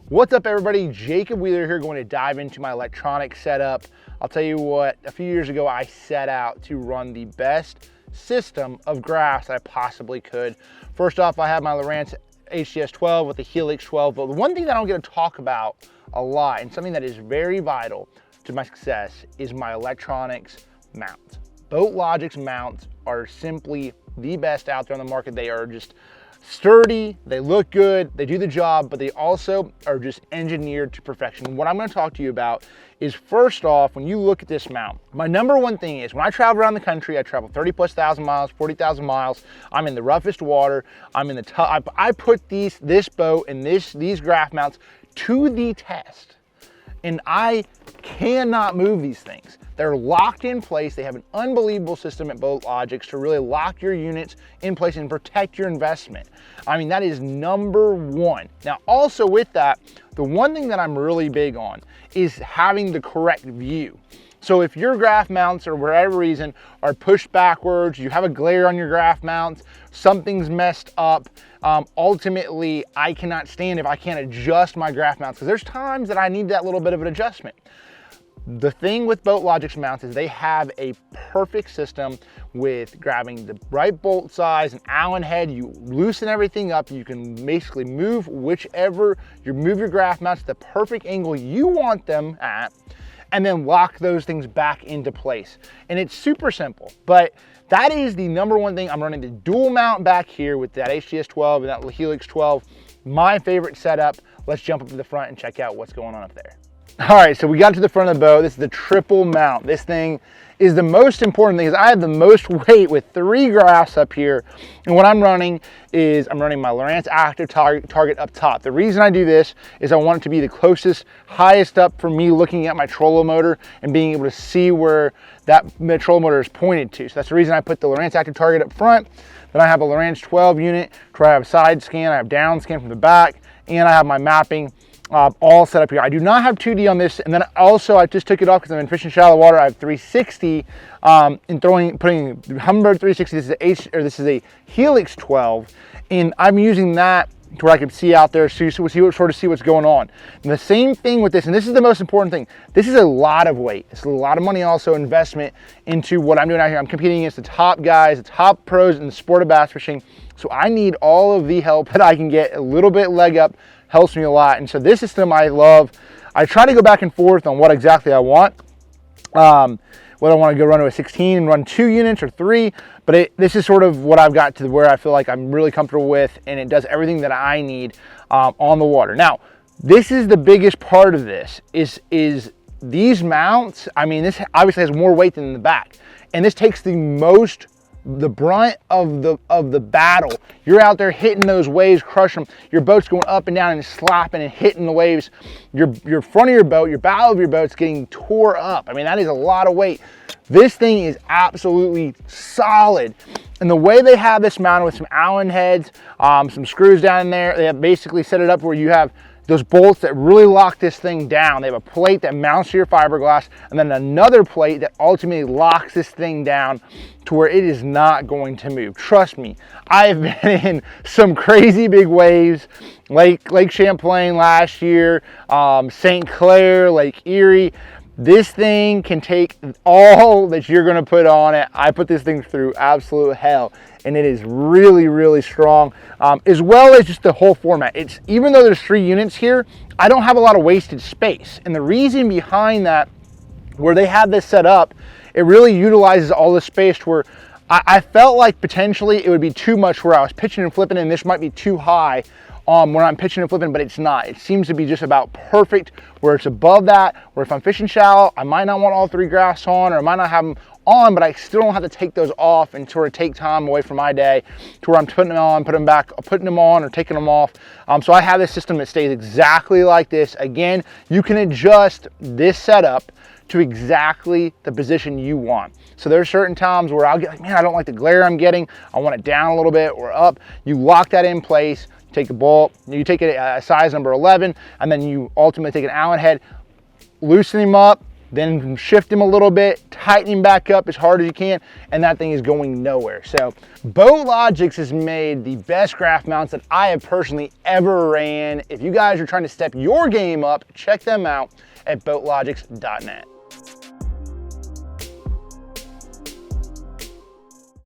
What's up everybody, Jacob Wheeler here, going to dive into my electronic setup. I'll tell you what, a few years ago I set out to run the best system of graphs I possibly could. First off, I have my Lowrance HTS 12 with the Helix 12, but the one thing that I don't get to talk about a lot and something that is very vital to my success is my electronics mounts. BoatLogix mounts are simply the best out there on the market. They are just sturdy, they look good, they do the job, but they also are just engineered to perfection. What I'm going to talk to you about is, first off, when you look at this mount, my number one thing is when I travel around the country, I travel 30,000+ miles, 40,000 miles, I'm in the roughest water, I'm in the top, I put this boat and these graph mounts to the test, and I cannot move these things. They're locked in place. They have an unbelievable system at BoatLogix to really lock your units in place and protect your investment. I mean, that is number one. Now, also with that, the one thing that I'm really big on is having the correct view. So if your graph mounts, or for whatever reason, are pushed backwards, you have a glare on your graph mounts, something's messed up, ultimately, I cannot stand if I can't adjust my graph mounts, because there's times that I need that little bit of an adjustment. The thing with BoatLogix mounts is they have a perfect system with grabbing the right bolt size and Allen head. You loosen everything up. You can basically move your graph mounts to the perfect angle you want them at, and then lock those things back into place. And it's super simple, but that is the number one thing. I'm running the dual mount back here with that HTS 12 and that Helix 12. My favorite setup. Let's jump up to the front and check out what's going on up there. All right, so we got to the front of the boat. This is the triple mount. This thing is the most important thing, is I have the most weight with 3 graphs up here. And what I'm running is I'm running my Lowrance active target up top. The reason I do this is I want it to be the closest, highest up for me looking at my trolling motor and being able to see where that trolling motor is pointed to. So that's the reason I put the Lowrance active target up front. Then I have a Lowrance 12 unit where I have side scan, I have down scan from the back, and I have my mapping all set up here. I do not have 2D on this, and then also I just took it off because I'm in fishing shallow water. I have 360 and putting Humminbird 360. This is a Helix 12, and I'm using that to where I can see out there, so see what's going on. And the same thing with this, and this is the most important thing. This is a lot of weight. It's a lot of money, also investment into what I'm doing out here. I'm competing against the top guys, the top pros in the sport of bass fishing. So I need all of the help that I can get. A little bit leg up helps me a lot. And so this system I love. I try to go back and forth on what exactly I want. Whether I want to go run to a 16 and run 2 units or 3, but this is sort of what I've got to where I feel like I'm really comfortable with, and it does everything that I need on the water. Now, this is the biggest part of this, is these mounts. I mean, this obviously has more weight than the back, and this takes the brunt of the battle. You're out there hitting those waves, crushing them. Your boat's going up and down and slapping and hitting the waves. Your front of your boat, your bow of your boat's getting tore up. I mean, that is a lot of weight. This thing is absolutely solid. And the way they have this mounted with some Allen heads, some screws down in there, they have basically set it up where you have those bolts that really lock this thing down. They have a plate that mounts to your fiberglass, and then another plate that ultimately locks this thing down to where it is not going to move. Trust me, I have been in some crazy big waves, Lake Champlain last year, St. Clair, Lake Erie. This thing can take all that you're gonna put on it. I put this thing through absolute hell, and it is really, really strong, as well as just the whole format. Even though there's 3 units here, I don't have a lot of wasted space. And the reason behind that, where they have this set up, it really utilizes all the space to where I felt like potentially it would be too much where I was pitching and flipping, and this might be too high when I'm pitching and flipping, but it's not. It seems to be just about perfect where it's above that, where if I'm fishing shallow, I might not want all 3 graphs on, or I might not have them on, but I still don't have to take those off and sort of take time away from my day to where I'm putting them on, putting them on or taking them off. So I have this system that stays exactly like this. Again, you can adjust this setup to exactly the position you want. So there's certain times where I'll get like, man, I don't like the glare I'm getting. I want it down a little bit or up. You lock that in place. Take a bolt, you take a size number 11, and then you ultimately take an Allen head, loosen him up, then shift him a little bit, tighten him back up as hard as you can, and that thing is going nowhere. So BoatLogix has made the best graph mounts that I have personally ever ran. If you guys are trying to step your game up, check them out at BoatLogix.net.